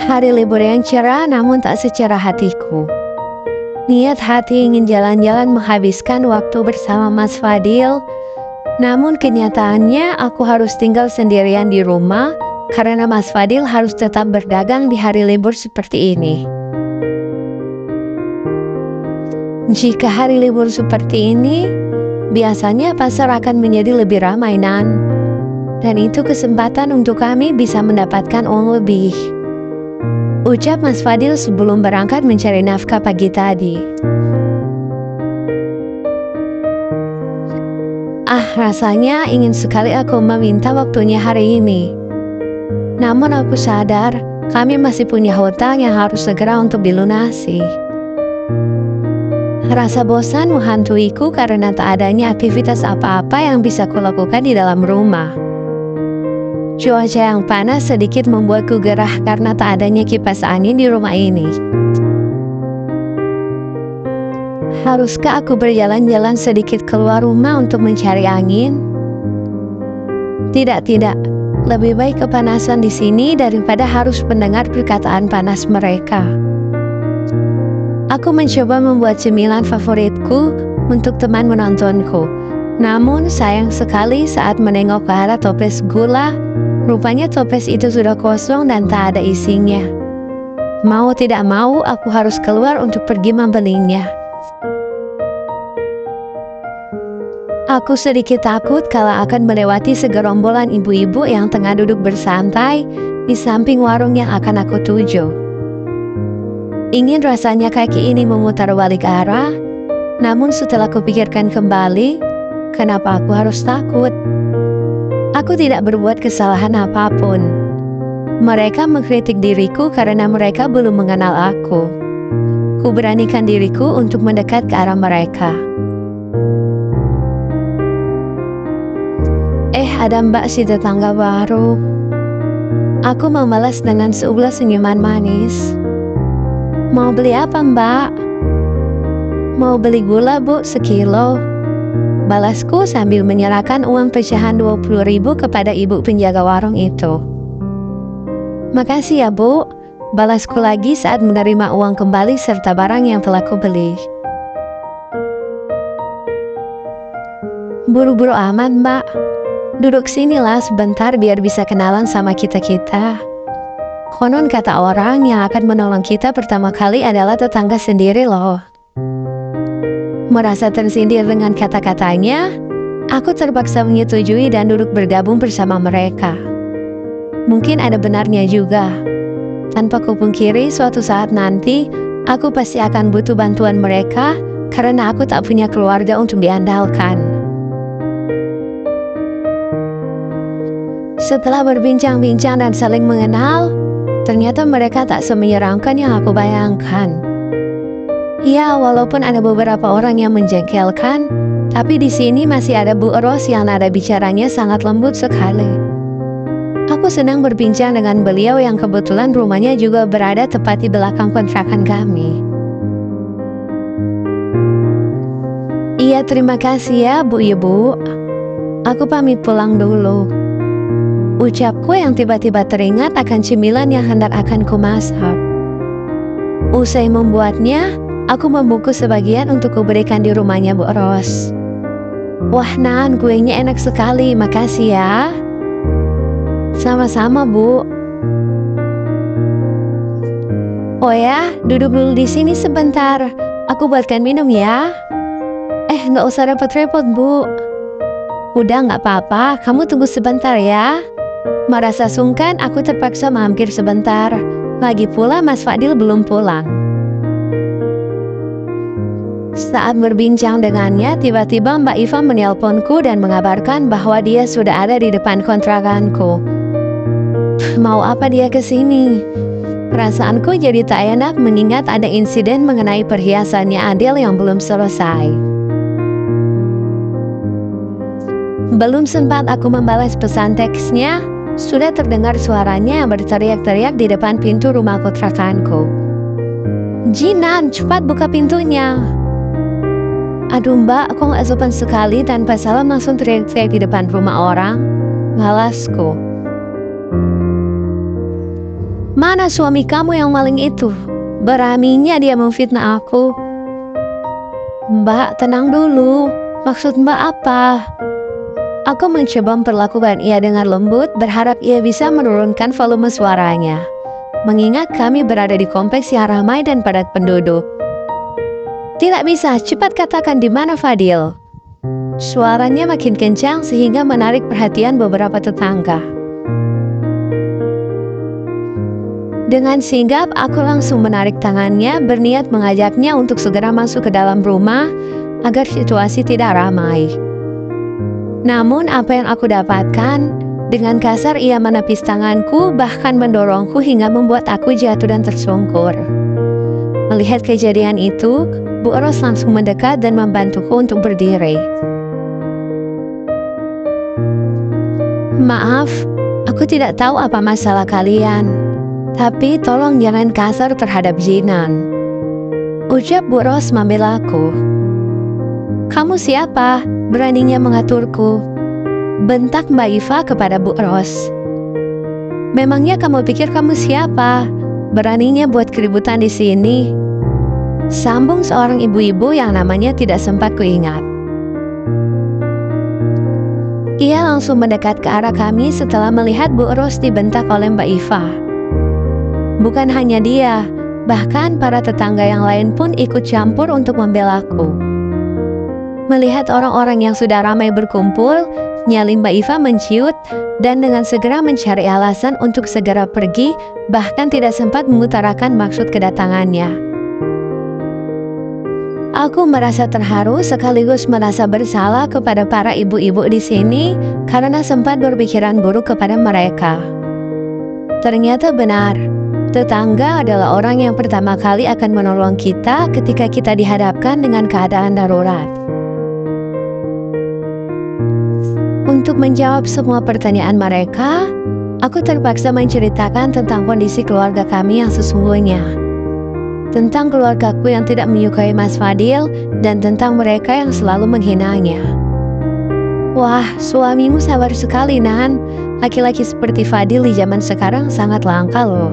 Hari libur yang cerah namun tak secerah hatiku. Niat hati ingin jalan-jalan menghabiskan waktu bersama Mas Fadil. Namun kenyataannya aku harus tinggal sendirian di rumah karena Mas Fadil harus tetap berdagang di hari libur seperti ini. Jika hari libur seperti ini, biasanya pasar akan menjadi lebih ramai, Nan. Dan itu kesempatan untuk kami bisa mendapatkan uang lebih. Ucap Mas Fadil sebelum berangkat mencari nafkah pagi tadi. Rasanya ingin sekali aku meminta waktunya hari ini. Namun aku sadar, kami masih punya hutang yang harus segera untuk dilunasi. Rasa bosan menghantuiku karena tak adanya aktivitas apa-apa yang bisa kulakukan di dalam rumah. Cuaca yang panas sedikit membuatku gerah karena tak adanya kipas angin di rumah ini. Haruskah aku berjalan-jalan sedikit keluar rumah untuk mencari angin? Tidak. Lebih baik kepanasan di sini daripada harus mendengar perkataan panas mereka. Aku mencoba membuat cemilan favoritku untuk teman menontonku. Namun sayang sekali saat menengok ke arah toples gula, rupanya toples itu sudah kosong dan tak ada isinya. Mau tidak mau, aku harus keluar untuk pergi membelinya. Aku sedikit takut kalau akan melewati segerombolan ibu-ibu yang tengah duduk bersantai di samping warung yang akan aku tuju. Ingin rasanya kaki ini memutar balik arah, namun setelah kupikirkan kembali, kenapa aku harus takut? Aku tidak berbuat kesalahan apapun. Mereka mengkritik diriku karena mereka belum mengenal aku. Ku beranikan diriku untuk mendekat ke arah mereka. Ada mbak si tetangga baru. Aku membalas dengan seulas senyuman manis. Mau beli apa mbak? Mau beli gula bu, sekilo. Balasku sambil menyerahkan uang pecahan 20.000 kepada ibu penjaga warung itu. Makasih ya bu, balasku lagi saat menerima uang kembali serta barang yang telah kubeli. Buru-buru amat mbak. Duduk sinilah sebentar biar bisa kenalan sama kita-kita. Konon kata orang yang akan menolong kita pertama kali adalah tetangga sendiri loh. Merasa tersindir dengan kata-katanya, aku terpaksa menyetujui dan duduk bergabung bersama mereka. Mungkin ada benarnya juga. Tanpa kupungkiri suatu saat nanti, aku pasti akan butuh bantuan mereka karena aku tak punya keluarga untuk diandalkan. Setelah berbincang-bincang dan saling mengenal, ternyata mereka tak semenyeramkan yang aku bayangkan. Ya, walaupun ada beberapa orang yang menjengkelkan, tapi di sini masih ada Bu Eros yang nada bicaranya sangat lembut sekali. Aku senang berbincang dengan beliau yang kebetulan rumahnya juga berada tepat di belakang kontrakan kami. Iya, terima kasih ya Bu Ibu. Aku pamit pulang dulu. Ucapku yang tiba-tiba teringat akan cemilan yang hendak akan kumasak. Usai membuatnya, aku membungkus sebagian untuk kuberikan di rumahnya Bu Ros. Wah Nan, kuenya enak sekali, makasih ya. Sama-sama Bu. Oh ya, duduk dulu di sini sebentar. Aku buatkan minum ya. Nggak usah repot-repot Bu. Udah nggak apa-apa, kamu tunggu sebentar ya. Merasa sungkan, aku terpaksa mampir sebentar. Lagi pula Mas Fadil belum pulang. Saat berbincang dengannya, tiba-tiba Mbak Iva menelponku dan mengabarkan bahwa dia sudah ada di depan kontrakanku. Mau apa dia kesini? Perasaanku jadi tak enak mengingat ada insiden mengenai perhiasannya Adel yang belum selesai. Belum sempat aku membalas pesan teksnya, sudah terdengar suaranya yang berteriak-teriak di depan pintu rumah kontrakanku. Jinan, cepat buka pintunya. Aduh mbak, kok gak sopan sekali tanpa salam langsung teriak-teriak di depan rumah orang? Balasku. Mana suami kamu yang maling itu? Beraninya dia memfitnah aku. Mbak, tenang dulu. Maksud Mbak apa? Aku mencoba memperlakukan ia dengan lembut, berharap ia bisa menurunkan volume suaranya. Mengingat kami berada di kompleks yang ramai dan padat penduduk. Tidak bisa, cepat katakan di mana Fadil. Suaranya makin kencang sehingga menarik perhatian beberapa tetangga. Dengan sigap, aku langsung menarik tangannya, berniat mengajaknya untuk segera masuk ke dalam rumah agar situasi tidak ramai. Namun apa yang aku dapatkan, dengan kasar ia menepis tanganku, bahkan mendorongku hingga membuat aku jatuh dan tersungkur. Melihat kejadian itu, Bu Eros langsung mendekat dan membantuku untuk berdiri. Maaf, aku tidak tahu apa masalah kalian. Tapi tolong jangan kasar terhadap Jinan, ucap Bu Ros membela aku. Kamu siapa? Beraninya mengaturku, bentak Mbak Iva kepada Bu Ros. Memangnya kamu pikir kamu siapa? Beraninya buat keributan di sini, sambung seorang ibu-ibu yang namanya tidak sempat kuingat. Ia langsung mendekat ke arah kami setelah melihat Bu Ros dibentak oleh Mbak Iva. Bukan hanya dia, bahkan para tetangga yang lain pun ikut campur untuk membelaku. Melihat orang-orang yang sudah ramai berkumpul, nyali Mbak Iva menciut dan dengan segera mencari alasan untuk segera pergi, bahkan tidak sempat mengutarakan maksud kedatangannya. Aku merasa terharu sekaligus merasa bersalah kepada para ibu-ibu di sini karena sempat berpikiran buruk kepada mereka. Ternyata benar. Tetangga adalah orang yang pertama kali akan menolong kita ketika kita dihadapkan dengan keadaan darurat. Untuk menjawab semua pertanyaan mereka, aku terpaksa menceritakan tentang kondisi keluarga kami yang sesungguhnya. Tentang keluargaku yang tidak menyukai Mas Fadil dan tentang mereka yang selalu menghinanya. Wah, suamimu sabar sekali, Nan. Laki-laki seperti Fadil di zaman sekarang sangat langka loh.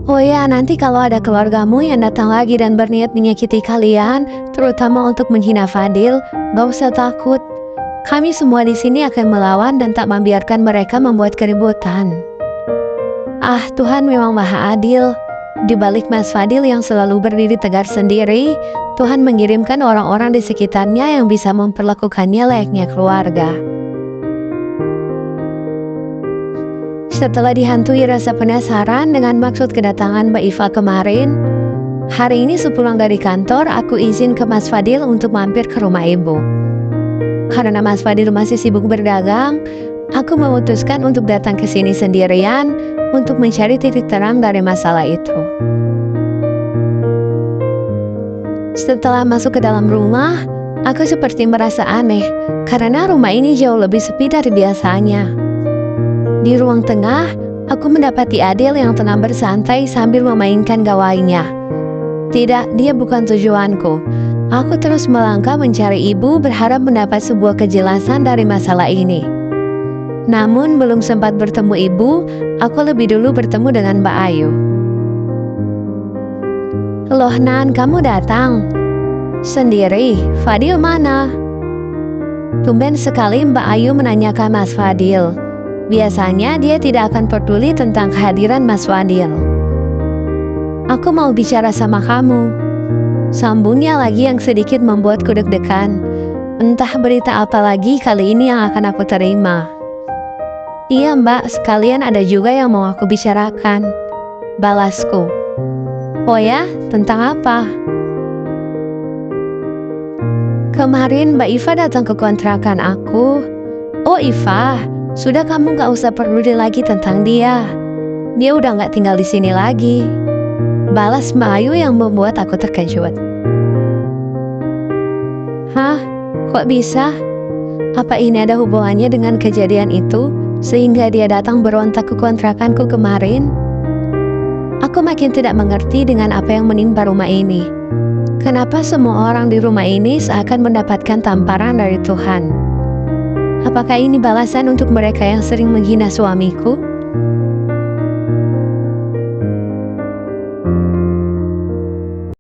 Oh ya, nanti kalau ada keluargamu yang datang lagi dan berniat menyakiti kalian, terutama untuk menghina Fadil, gak usah takut. Kami semua di sini akan melawan dan tak membiarkan mereka membuat keributan. Ah, Tuhan memang maha adil. Di balik Mas Fadil yang selalu berdiri tegar sendiri, Tuhan mengirimkan orang-orang di sekitarnya yang bisa memperlakukannya layaknya keluarga. Setelah dihantui rasa penasaran dengan maksud kedatangan Mbak Iva kemarin, hari ini sepulang dari kantor, aku izin ke Mas Fadil untuk mampir ke rumah ibu. Karena Mas Fadil masih sibuk berdagang, aku memutuskan untuk datang ke sini sendirian untuk mencari titik terang dari masalah itu. Setelah masuk ke dalam rumah, aku seperti merasa aneh karena rumah ini jauh lebih sepi dari biasanya. Di ruang tengah, aku mendapati Adil yang tenang bersantai sambil memainkan gawainya. Tidak, dia bukan tujuanku. Aku terus melangkah mencari ibu, berharap mendapat sebuah kejelasan dari masalah ini. Namun belum sempat bertemu ibu, aku lebih dulu bertemu dengan Mbak Ayu. Loh Nan, kamu datang? Sendiri? Fadil mana? Tumben sekali Mbak Ayu menanyakan Mas Fadil. Biasanya dia tidak akan peduli tentang kehadiran Mas Fadil. Aku mau bicara sama kamu. Sambungnya lagi yang sedikit membuatku deg-degan. Entah berita apa lagi kali ini yang akan aku terima. Iya Mbak, sekalian ada juga yang mau aku bicarakan. Balasku. Oh ya, tentang apa? Kemarin Mbak Iva datang ke kontrakan aku. Oh Iva, sudah kamu gak usah peduli lagi tentang dia. Dia udah gak tinggal di sini lagi. Balas Mbak Ayu yang membuat aku terkejut. Hah? Kok bisa? Apa ini ada hubungannya dengan kejadian itu? Sehingga dia datang berontak ke kontrakanku kemarin? Aku makin tidak mengerti dengan apa yang menimpa rumah ini. Kenapa semua orang di rumah ini seakan mendapatkan tamparan dari Tuhan? Apakah ini balasan untuk mereka yang sering menghina suamiku?